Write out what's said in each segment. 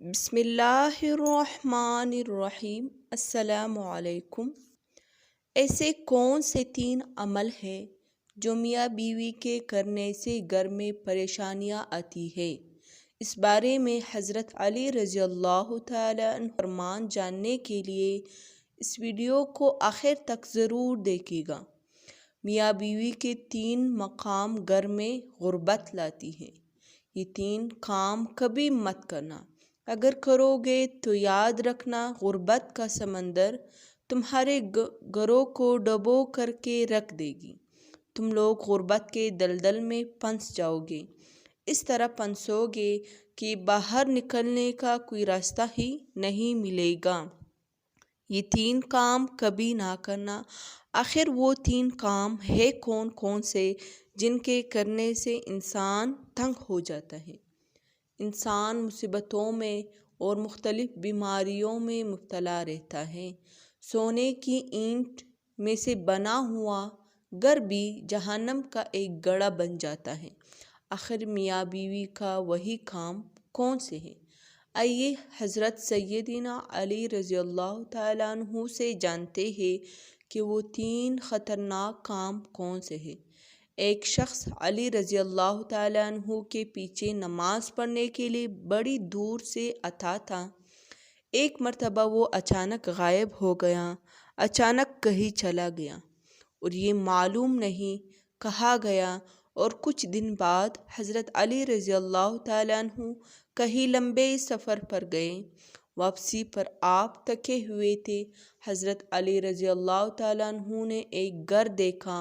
بسم اللہ الرحمن الرحیم۔ السلام علیکم۔ ایسے کون سے 3 عمل ہیں جو میاں بیوی کے کرنے سے گھر میں پریشانیاں آتی ہیں؟ اس بارے میں حضرت علی رضی اللہ تعالیٰ عنہ فرمان جاننے کے لیے اس ویڈیو کو آخر تک ضرور دیکھیے گا۔ میاں بیوی کے 3 مقام گھر میں غربت لاتی ہیں۔ یہ 3 کام کبھی مت کرنا۔ اگر کرو گے تو یاد رکھنا غربت کا سمندر تمہارے گھروں کو ڈبو کر کے رکھ دے گی۔ تم لوگ غربت کے دلدل میں پھنس جاؤ گے۔ اس طرح پھنسو گے کہ باہر نکلنے کا کوئی راستہ ہی نہیں ملے گا۔ یہ 3 کام کبھی نہ کرنا۔ آخر وہ 3 کام ہے کون کون سے جن کے کرنے سے انسان تنگ ہو جاتا ہے؟ انسان مصیبتوں میں اور مختلف بیماریوں میں مبتلا رہتا ہے۔ سونے کی اینٹ میں سے بنا ہوا گھر بھی جہنم کا ایک گڑھا بن جاتا ہے۔ آخر میاں بیوی کا وہی کام کون سے ہے؟ آئیے حضرت سیدنا علی رضی اللہ تعالیٰ عنہ سے جانتے ہیں کہ وہ 3 خطرناک کام کون سے ہیں۔ ایک شخص علی رضی اللہ تعالیٰ عنہ کے پیچھے نماز پڑھنے کے لیے بڑی دور سے آتا تھا۔ ایک مرتبہ وہ اچانک غائب ہو گیا، اچانک کہیں چلا گیا اور یہ معلوم نہیں کہاں گیا، اور کچھ دن بعد حضرت علی رضی اللہ تعالیٰ عنہ کہیں لمبے سفر پر گئے۔ واپسی پر آپ تھکے ہوئے تھے۔ حضرت علی رضی اللہ تعالیٰ عنہ نے ایک گھر دیکھا۔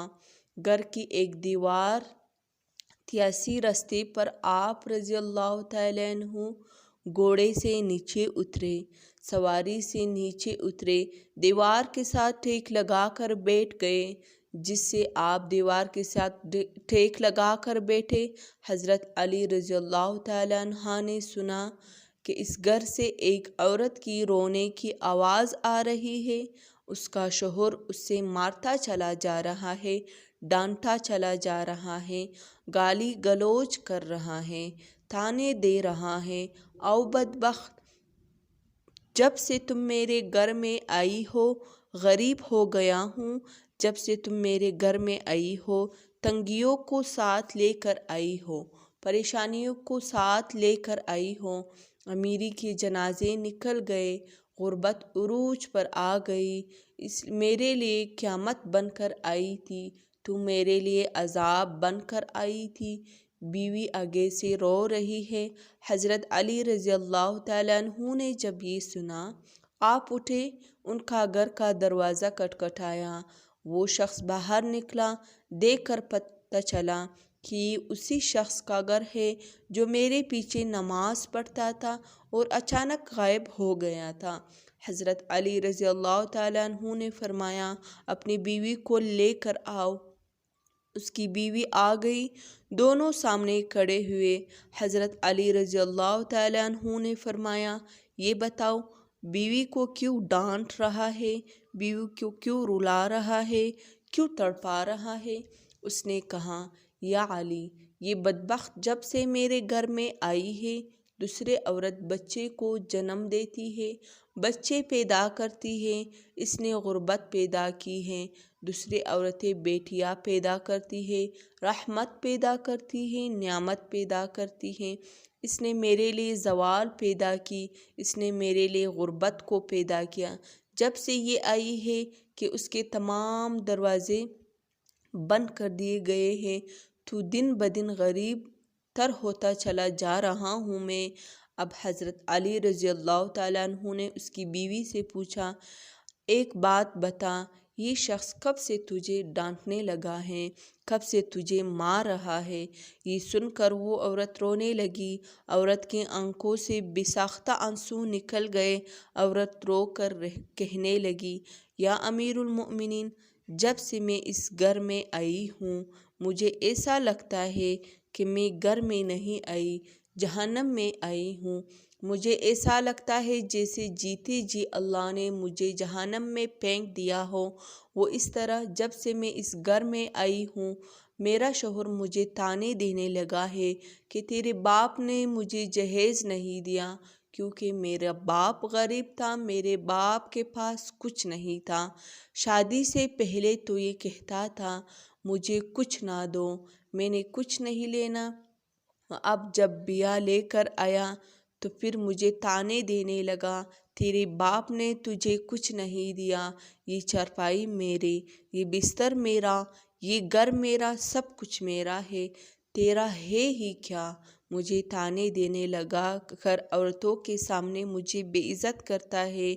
گھر کی ایک دیوار تھیاسی راستے پر آپ رضی اللہ تعالیٰ عنہ گھوڑے سے نیچے اترے، سواری سے نیچے اترے، دیوار کے ساتھ ٹیک لگا کر بیٹھ گئے۔ جس سے آپ دیوار کے ساتھ ٹیک لگا کر بیٹھے، حضرت علی رضی اللہ تعالیٰ عنہ نے سنا کہ اس گھر سے ایک عورت کی رونے کی آواز آ رہی ہے۔ اس کا شوہر اس سے مارتا چلا جا رہا ہے، ڈانٹا چلا جا رہا ہے، گالی گلوچ کر رہا ہے، طعنے دے رہا ہے۔ او بدبخت، جب سے تم میرے گھر میں آئی ہو غریب ہو گیا ہوں۔ جب سے تم میرے گھر میں آئی ہو تنگیوں کو ساتھ لے کر آئی ہو، پریشانیوں کو ساتھ لے کر آئی ہو۔ امیری کے جنازے نکل گئے، غربت عروج پر آ گئی، میرے لیے قیامت بن کر آئی تھی، تو میرے لیے عذاب بن کر آئی تھی۔ بیوی آگے سے رو رہی ہے۔ حضرت علی رضی اللہ تعالیٰ عنہ نے جب یہ سنا، آپ اٹھے، ان کا گھر کا دروازہ کھٹکھٹایا۔ وہ شخص باہر نکلا، دیکھ کر پتہ چلا کہ یہ اسی شخص کا گھر ہے جو میرے پیچھے نماز پڑھتا تھا اور اچانک غائب ہو گیا تھا۔ حضرت علی رضی اللہ تعالیٰ عنہ نے فرمایا، اپنی بیوی کو لے کر آؤ۔ اس کی بیوی آ گئی، دونوں سامنے کھڑے ہوئے۔ حضرت علی رضی اللہ تعالیٰ عنہ نے فرمایا، یہ بتاؤ بیوی کو کیوں ڈانٹ رہا ہے، بیوی کو کیوں رلا رہا ہے، کیوں تڑپا رہا ہے؟ اس نے کہا، یا علی، یہ بدبخت جب سے میرے گھر میں آئی ہے دوسرے عورت بچے کو جنم دیتی ہے، بچے پیدا کرتی ہے، اس نے غربت پیدا کی ہے۔ دوسری عورتیں بیٹیاں پیدا کرتی ہے، رحمت پیدا کرتی ہے، نعمت پیدا کرتی ہے۔ اس نے میرے لیے زوال پیدا کی، اس نے میرے لیے غربت کو پیدا کیا۔ جب سے یہ آئی ہے کہ اس کے تمام دروازے بند کر دیے گئے ہیں، تو دن بدن غریب تر ہوتا چلا جا رہا ہوں میں۔ اب حضرت علی رضی اللہ تعالیٰ عنہ نے اس کی بیوی سے پوچھا، ایک بات بتا، یہ شخص کب سے تجھے ڈانٹنے لگا ہے، کب سے تجھے مار رہا ہے؟ یہ سن کر وہ عورت رونے لگی۔ عورت کے آنکھوں سے بے ساختہ آنسو نکل گئے۔ عورت رو کر کہنے لگی، یا امیر المؤمنین، جب سے میں اس گھر میں آئی ہوں مجھے ایسا لگتا ہے کہ میں گھر میں نہیں آئی، جہنم میں آئی ہوں۔ مجھے ایسا لگتا ہے جیسے جیتے جی اللہ نے مجھے جہنم میں پھینک دیا ہو۔ وہ اس طرح جب سے میں اس گھر میں آئی ہوں میرا شوہر مجھے طعنے دینے لگا ہے کہ تیرے باپ نے مجھے جہیز نہیں دیا، کیونکہ میرا باپ غریب تھا، میرے باپ کے پاس کچھ نہیں تھا۔ شادی سے پہلے تو یہ کہتا تھا مجھے کچھ نہ دو، میں نے کچھ نہیں لینا۔ اب جب بیاہ لے کر آیا تو پھر مجھے طعنے دینے لگا، تیرے باپ نے تجھے کچھ نہیں دیا، یہ چارپائی میری، یہ بستر میرا، یہ گھر میرا، سب کچھ میرا ہے، تیرا ہے ہی کیا؟ مجھے طعنے دینے لگا کر عورتوں کے سامنے مجھے بے عزت کرتا ہے،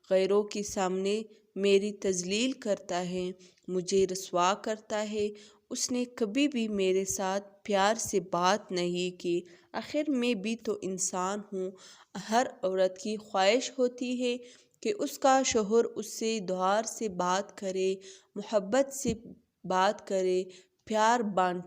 غیروں کے سامنے میری تذلیل کرتا ہے، مجھے رسوا کرتا ہے۔ اس نے کبھی بھی میرے ساتھ پیار سے بات نہیں کی۔ آخر میں بھی تو انسان ہوں، ہر عورت کی خواہش ہوتی ہے کہ اس کا شوہر اس سے پیار سے بات کرے، محبت سے بات کرے، پیار بانٹ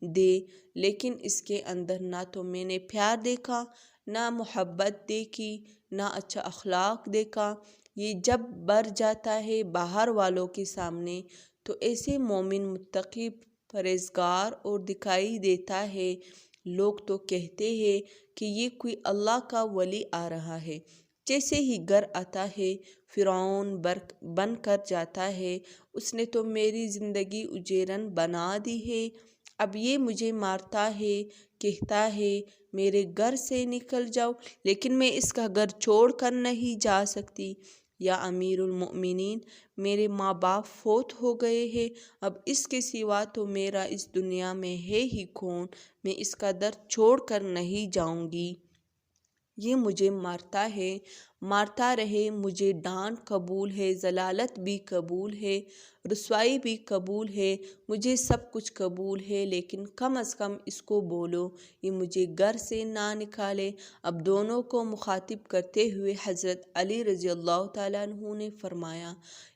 دے، لیکن اس کے اندر نہ تو میں نے پیار دیکھا، نہ محبت دیکھی، نہ اچھا اخلاق دیکھا۔ یہ جب بر جاتا ہے باہر والوں کے سامنے تو ایسے مومن، متقی، پرہیزگار اور دکھائی دیتا ہے۔ لوگ تو کہتے ہیں کہ یہ کوئی اللہ کا ولی آ رہا ہے، جیسے ہی گھر آتا ہے فرعون بن کر جاتا ہے، اس نے تو میری زندگی اجیرن بنا دی ہے۔ اب یہ مجھے مارتا ہے، کہتا ہے میرے گھر سے نکل جاؤ، لیکن میں اس کا گھر چھوڑ کر نہیں جا سکتی۔ یا امیر المؤمنین، میرے ماں باپ فوت ہو گئے ہیں، اب اس کے سوا تو میرا اس دنیا میں ہے ہی کون، میں اس کا در چھوڑ کر نہیں جاؤں گی۔ یہ مجھے مارتا ہے، مارتا رہے، مجھے ڈانٹ قبول ہے، ذلالت بھی قبول ہے، رسوائی بھی قبول ہے، مجھے سب کچھ قبول ہے، لیکن کم از کم اس کو بولو یہ مجھے گھر سے نہ نکالے۔ اب دونوں کو مخاطب کرتے ہوئے حضرت علی رضی اللہ تعالیٰ عنہ نے فرمایا،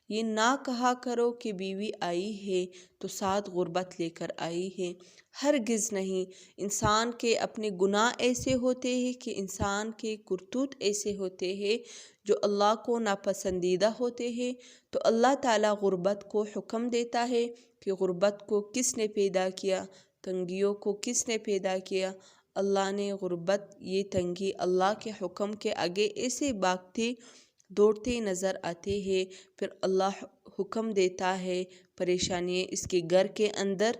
یہ نہ کہا کرو کہ بیوی آئی ہے تو ساتھ غربت لے کر آئی ہے، ہرگز نہیں۔ انسان کے اپنے گناہ ایسے ہوتے ہیں کہ انسان کے کرتوت ایسے ہوتے ہیں جو اللہ کو ناپسندیدہ ہوتے ہیں، تو اللہ تعالیٰ غربت کو حکم دیتا ہے کہ غربت کو کس نے پیدا کیا، تنگیوں کو کس نے پیدا کیا؟ اللہ نے۔ غربت، یہ تنگی اللہ کے حکم کے آگے ایسے بھاگتے دوڑتے نظر آتے ہیں، پھر اللہ حکم دیتا ہے، پریشانیاں اس کے گھر کے اندر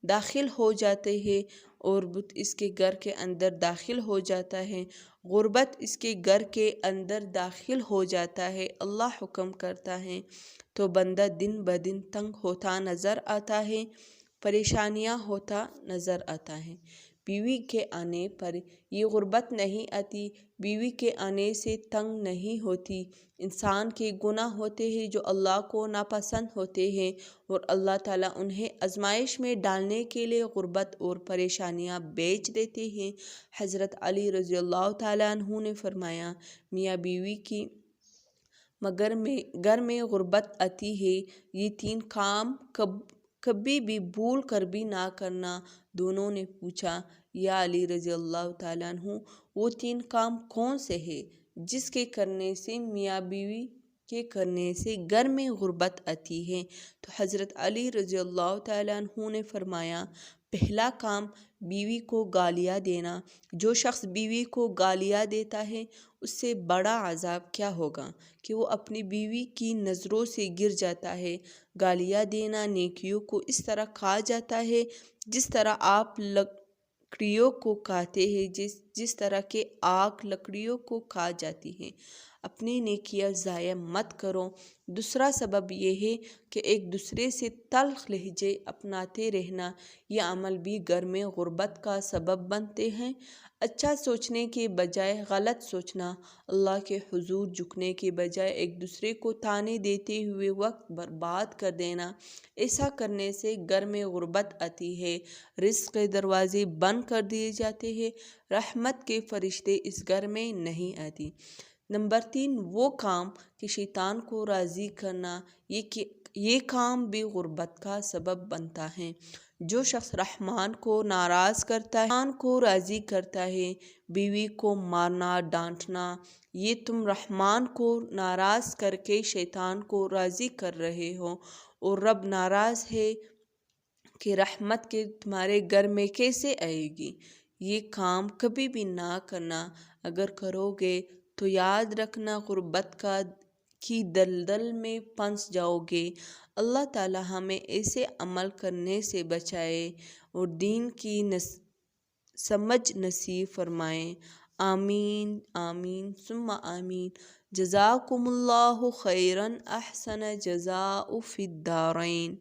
داخل ہو جاتے ہیں، اور بت اس کے گھر کے اندر داخل ہو جاتا ہے، غربت اس کے گھر کے اندر داخل ہو جاتا ہے، اللہ حکم کرتا ہے تو بندہ دن بدن تنگ ہوتا نظر آتا ہے، پریشانیاں ہوتا نظر آتا ہے۔ بیوی کے آنے پر یہ غربت نہیں آتی، بیوی کے آنے سے تنگ نہیں ہوتی۔ انسان کے گناہ ہوتے ہیں جو اللہ کو ناپسند ہوتے ہیں، اور اللہ تعالیٰ انہیں آزمائش میں ڈالنے کے لیے غربت اور پریشانیاں بیچ دیتے ہیں۔ حضرت علی رضی اللہ تعالیٰ عنہ نے فرمایا، میاں بیوی کی مگر گھر میں غربت آتی ہے، یہ 3 کام کبھی بھی بھول کر بھی نہ کرنا۔ دونوں نے پوچھا، یا علی رضی اللہ تعالیٰ عنہ، وہ 3 کام کون سے ہیں جس کے کرنے سے میاں بیوی کے کرنے سے گھر میں غربت آتی ہے؟ تو حضرت علی رضی اللہ تعالیٰ عنہ نے فرمایا، پہلا کام بیوی کو گالیاں دینا۔ جو شخص بیوی کو گالیاں دیتا ہے اس سے بڑا عذاب کیا ہوگا کہ وہ اپنی بیوی کی نظروں سے گر جاتا ہے۔ گالیاں دینا نیکیوں کو اس طرح کھا جاتا ہے جس طرح آپ لکڑیوں کو کھاتے ہیں، جس طرح کہ آگ لکڑیوں کو کھا جاتی ہے۔ اپنی نیکیاں ضائع مت کرو۔ دوسرا سبب یہ ہے کہ ایک دوسرے سے تلخ لہجے اپناتے رہنا، یہ عمل بھی گھر میں غربت کا سبب بنتے ہیں۔ اچھا سوچنے کے بجائے غلط سوچنا، اللہ کے حضور جھکنے کے بجائے ایک دوسرے کو طعنے دیتے ہوئے وقت برباد کر دینا، ایسا کرنے سے گھر میں غربت آتی ہے، رزق کے دروازے بند کر دیے جاتے ہیں، رحمت کے فرشتے اس گھر میں نہیں آتی۔ نمبر 3، وہ کام کہ شیطان کو راضی کرنا، یہ کام بھی غربت کا سبب بنتا ہے۔ جو شخص رحمان کو ناراض کرتا ہے، شیطان کو راضی کرتا ہے۔ بیوی کو مارنا، ڈانٹنا، یہ تم رحمان کو ناراض کر کے شیطان کو راضی کر رہے ہو، اور رب ناراض ہے کہ رحمت کے تمہارے گھر میں کیسے آئے گی؟ یہ کام کبھی بھی نہ کرنا، اگر کرو گے تو یاد رکھنا غربت کی دلدل میں پھنس جاؤ گے۔ اللہ تعالی ہمیں ایسے عمل کرنے سے بچائے اور دین کی سمجھ نصیب فرمائے۔ آمین آمین ثم آمین۔ جزاکم اللہ خیرا، احسن جزاء فی الدارین۔